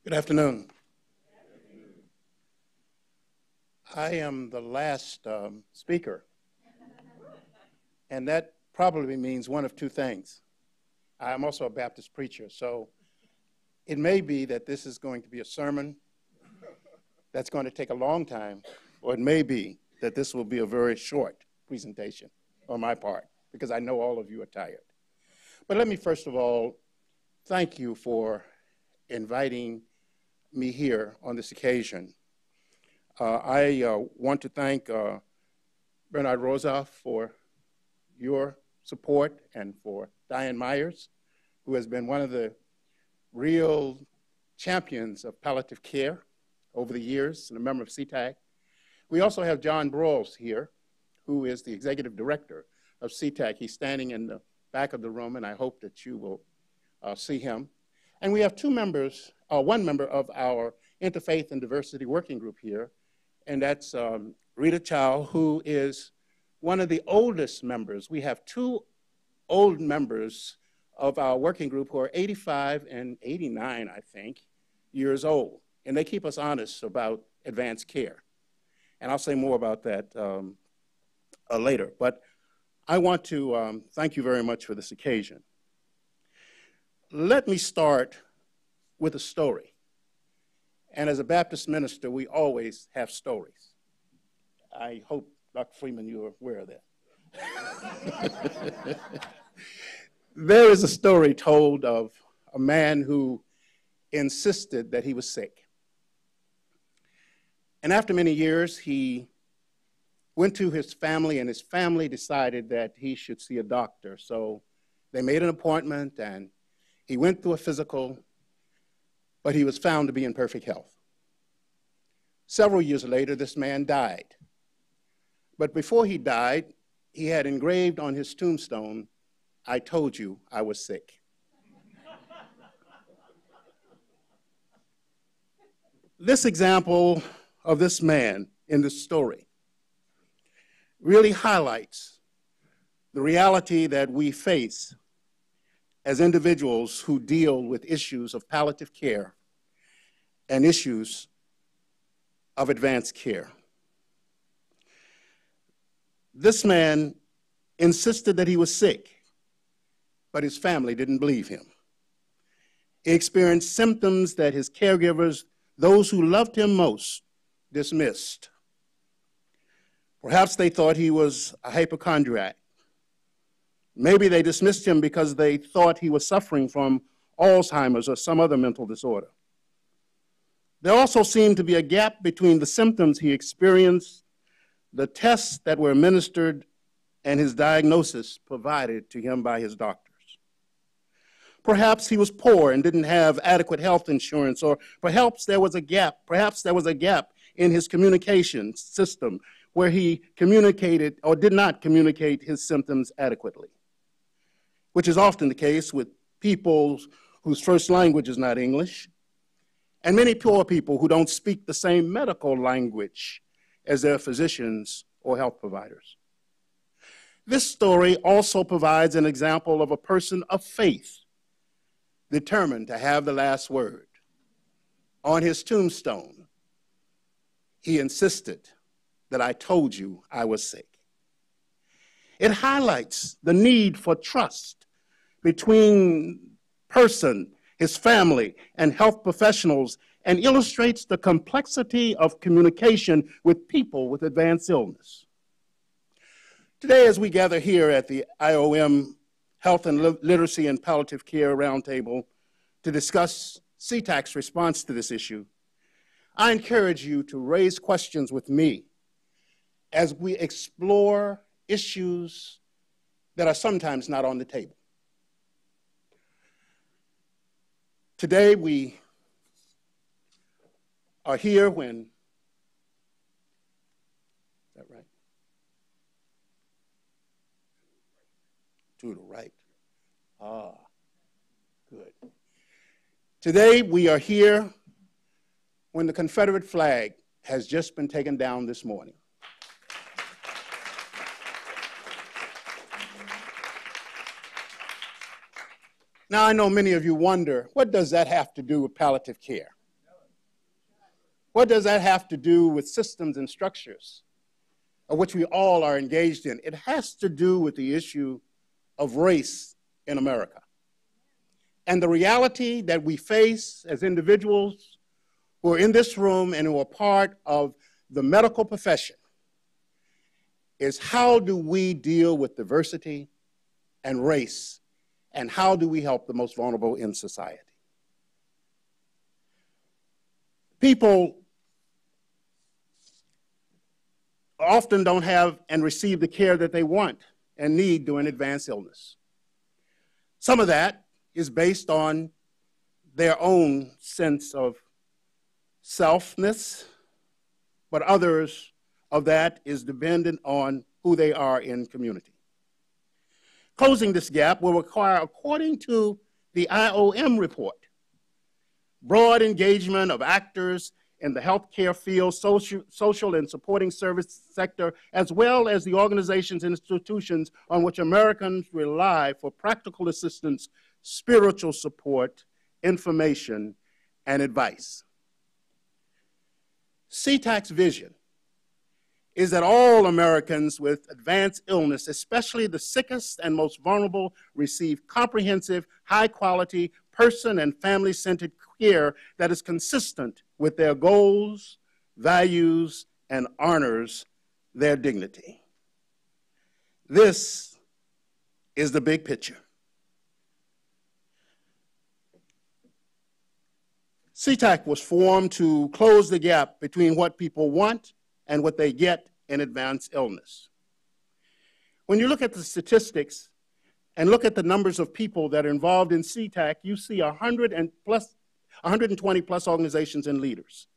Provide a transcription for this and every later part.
Good afternoon. I am the last speaker, and that probably means one of two things. I'm also a Baptist preacher, so it may be that this is going to be a sermon that's going to take a long time, or it may be that this will be a very short presentation on my part, because I know all of you are tired. But let me first of all thank you for inviting me here on this occasion. I want to thank Bernard Rosa for your support and for Diane Myers, who has been one of the real champions of palliative care over the years and a member of CTAC. We also have John Broyles here, who is the executive director of CTAC. He's standing in the back of the room, and I hope that you will see him. And we have one member of our Interfaith and Diversity Working Group here, and that's Rita Chow, who is one of the oldest members. We have two old members of our working group who are 85 and 89, I think, years old. And they keep us honest about advanced care. And I'll say more about that later. But I want to thank you very much for this occasion. Let me start with a story. And as a Baptist minister, we always have stories. I hope, Dr. Freeman, you're aware of that. There is a story told of a man who insisted that he was sick. And after many years, he went to his family, and his family decided that he should see a doctor. So they made an appointment, and he went through a physical, but he was found to be in perfect health. Several years later, this man died. But before he died, he had engraved on his tombstone, "I told you I was sick." This example of this man in this story really highlights the reality that we face as individuals who deal with issues of palliative care and issues of advanced care. This man insisted that he was sick, but his family didn't believe him. He experienced symptoms that his caregivers, those who loved him most, dismissed. Perhaps they thought he was a hypochondriac. Maybe they dismissed him because they thought he was suffering from Alzheimer's or some other mental disorder. There also seemed to be a gap between the symptoms he experienced, the tests that were administered, and his diagnosis provided to him by his doctors. Perhaps he was poor and didn't have adequate health insurance, or perhaps there was a gap in his communication system where he communicated or did not communicate his symptoms adequately, which is often the case with people whose first language is not English, and many poor people who don't speak the same medical language as their physicians or health providers. This story also provides an example of a person of faith determined to have the last word. On his tombstone, he insisted that "I told you I was sick." It highlights the need for trust between person, his family, and health professionals, and illustrates the complexity of communication with people with advanced illness. Today, as we gather here at the IOM Health and Literacy and Palliative Care Roundtable to discuss CTAC's response to this issue, I encourage you to raise questions with me as we explore issues that are sometimes not on the table. Today, we are here when, is that right? To the right. Ah, good. Today, we are here when the Confederate flag has just been taken down this morning. Now, I know many of you wonder, what does that have to do with palliative care? What does that have to do with systems and structures of which we all are engaged in? It has to do with the issue of race in America. And the reality that we face as individuals who are in this room and who are part of the medical profession is, how do we deal with diversity and race, and how do we help the most vulnerable in society? People often don't have and receive the care that they want and need during advanced illness. Some of that is based on their own sense of selfness, but others of that is dependent on who they are in community. Closing this gap will require, according to the IOM report, broad engagement of actors in the healthcare field, social and supporting service sector, as well as the organizations and institutions on which Americans rely for practical assistance, spiritual support, information, and advice. CTAC's vision is that all Americans with advanced illness, especially the sickest and most vulnerable, receive comprehensive, high-quality, person and family-centered care that is consistent with their goals, values, and honors their dignity. This is the big picture. CTAC was formed to close the gap between what people want and what they get in advanced illness. When you look at the statistics and look at the numbers of people that are involved in CTAC, you see 120 plus organizations and leaders.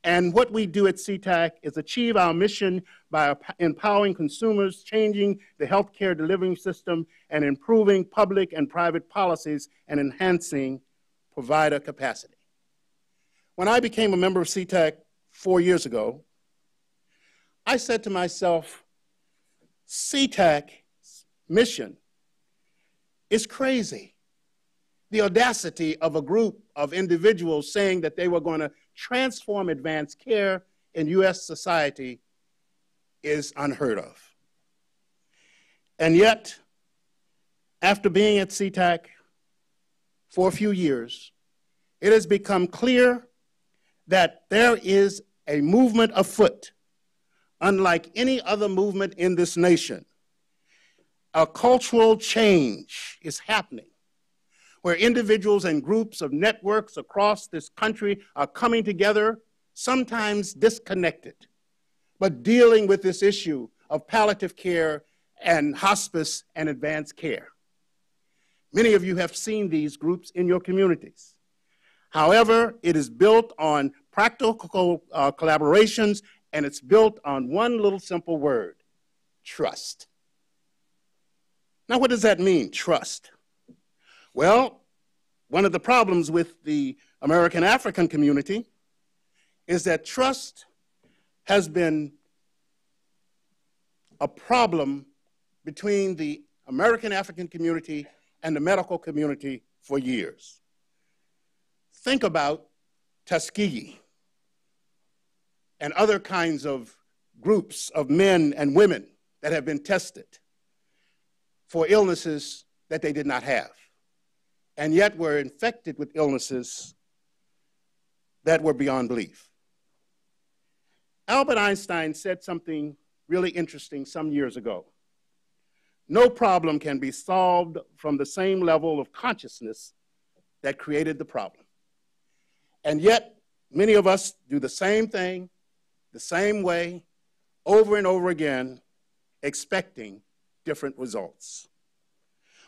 And what we do at CTAC is achieve our mission by empowering consumers, changing the healthcare delivery system, and improving public and private policies and enhancing provider capacity. When I became a member of CTAC 4 years ago, I said to myself, CTAC's mission is crazy. The audacity of a group of individuals saying that they were going to transform advanced care in U.S. society is unheard of. And yet, after being at CTAC for a few years, it has become clear that there is a movement afoot unlike any other movement in this nation. A cultural change is happening where individuals and groups of networks across this country are coming together, sometimes disconnected, but dealing with this issue of palliative care and hospice and advanced care. Many of you have seen these groups in your communities. However, it is built on practical collaborations, and it's built on one little simple word: trust. Now, what does that mean, trust? Well, one of the problems with the American African community is that trust has been a problem between the American African community and the medical community for years. Think about Tuskegee and other kinds of groups of men and women that have been tested for illnesses that they did not have, and yet were infected with illnesses that were beyond belief. Albert Einstein said something really interesting some years ago. No problem can be solved from the same level of consciousness that created the problem. And yet, many of us do the same thing, the same way, over and over again, expecting different results.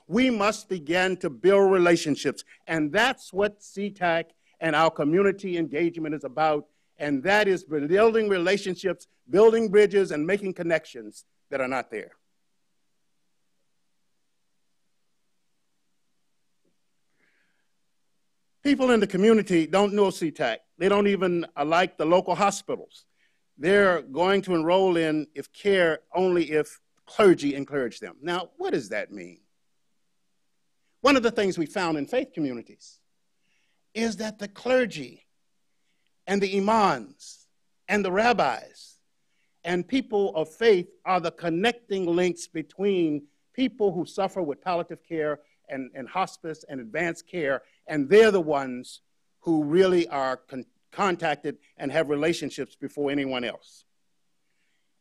We must begin to build relationships, and that's what CTAC and our community engagement is about, and that is building relationships, building bridges, and making connections that are not there. People in the community don't know CTAC. They don't even like the local hospitals. They're going to enroll in care only if clergy encourage them. Now, what does that mean? One of the things we found in faith communities is that the clergy and the imams and the rabbis and people of faith are the connecting links between people who suffer with palliative care and hospice and advanced care, and they're the ones who really are contacted and have relationships before anyone else.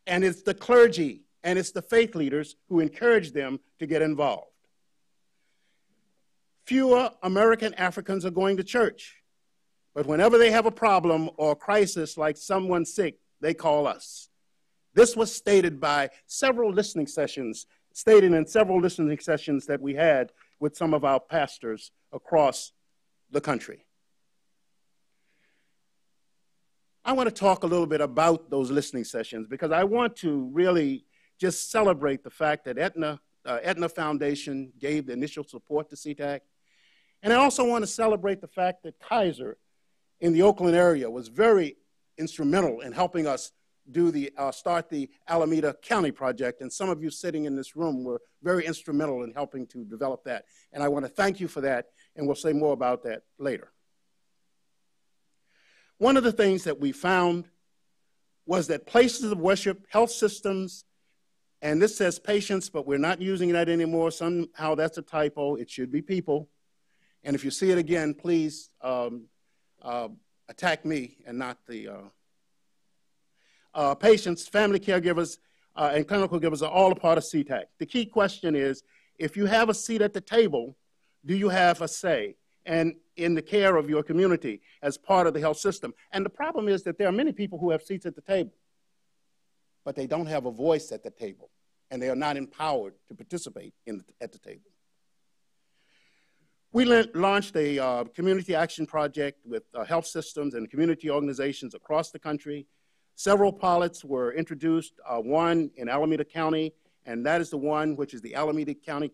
And it's the clergy and it's the faith leaders who encourage them to get involved. Fewer American Africans are going to church, but whenever they have a problem or a crisis like someone sick, they call us. This was stated by several listening sessions, stated in several listening sessions that we had with some of our pastors across the country. I want to talk a little bit about those listening sessions because I want to really just celebrate the fact that Aetna Foundation gave the initial support to CTAC. And I also want to celebrate the fact that Kaiser in the Oakland area was very instrumental in helping us do start the Alameda County project. And some of you sitting in this room were very instrumental in helping to develop that. And I want to thank you for that, and we'll say more about that later. One of the things that we found was that places of worship, health systems, and this says patients, but we're not using that anymore. Somehow that's a typo. It should be people. And if you see it again, please attack me and not the patients, family caregivers, and clinical givers are all a part of CTAC. The key question is, if you have a seat at the table, do you have a say and in the care of your community as part of the health system? And the problem is that there are many people who have seats at the table, but they don't have a voice at the table, and they are not empowered to participate at the table. We launched a community action project with health systems and community organizations across the country. Several pilots were introduced, one in Alameda County, and that is the one which is the Alameda County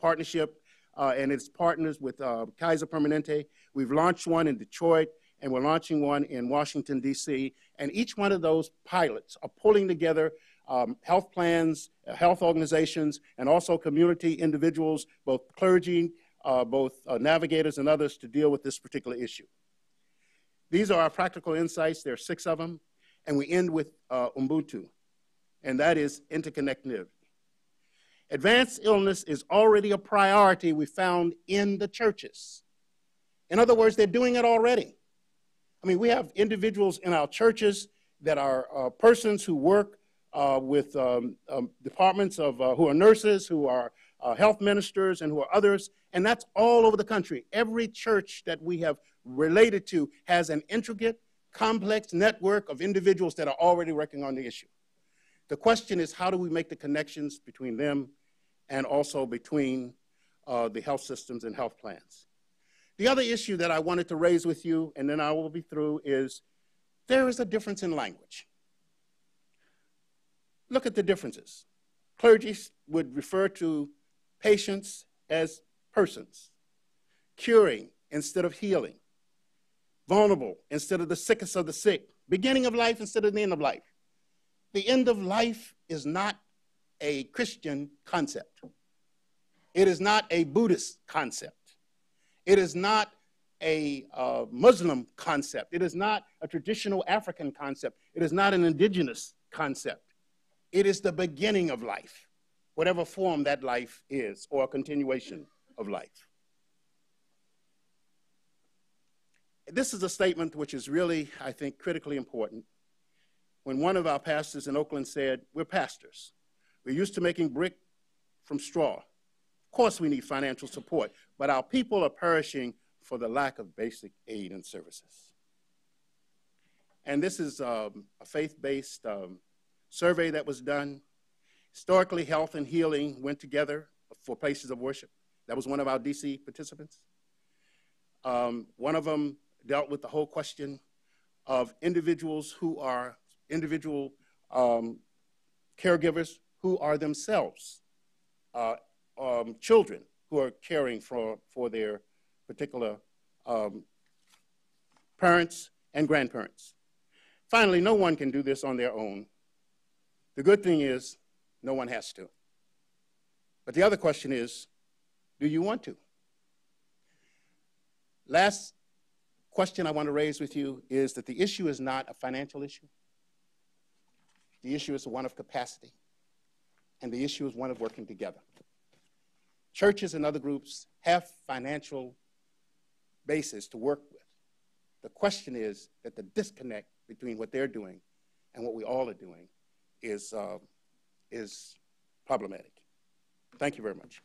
Partnership, and its partners with Kaiser Permanente. We've launched one in Detroit, and we're launching one in Washington, D.C., and each one of those pilots are pulling together health plans, health organizations, and also community individuals, both clergy, both navigators and others, to deal with this particular issue. These are our practical insights. There are 6 of them, and we end with Ubuntu, and that is interconnectivity. Advanced illness is already a priority we found in the churches. In other words, they're doing it already. I mean, we have individuals in our churches that are persons who work with departments of, who are nurses, who are health ministers, and who are others, and that's all over the country. Every church that we have related to has an intricate, complex network of individuals that are already working on the issue. The question is, how do we make the connections between them and also between the health systems and health plans? The other issue that I wanted to raise with you, and then I will be through, is there is a difference in language. Look at the differences. Clergy would refer to patients as persons, curing instead of healing, vulnerable instead of the sickest of the sick, beginning of life instead of the end of life. The end of life is not a Christian concept. It is not a Buddhist concept. It is not a Muslim concept. It is not a traditional African concept. It is not an indigenous concept. It is the beginning of life, whatever form that life is, or a continuation of life. This is a statement which is really, I think, critically important. When one of our pastors in Oakland said, we're pastors. We're used to making brick from straw. Of course we need financial support, but our people are perishing for the lack of basic aid and services. And this is a faith-based survey that was done. Historically, health and healing went together for places of worship. That was one of our DC participants. One of them dealt with the whole question of individuals who are caregivers who are themselves children who are caring for their particular parents and grandparents. Finally, no one can do this on their own. The good thing is no one has to. But the other question is, do you want to? Last question I want to raise with you is that the issue is not a financial issue. The issue is one of capacity, and the issue is one of working together. Churches and other groups have financial basis to work with. The question is that the disconnect between what they're doing and what we all are doing is problematic. Thank you very much.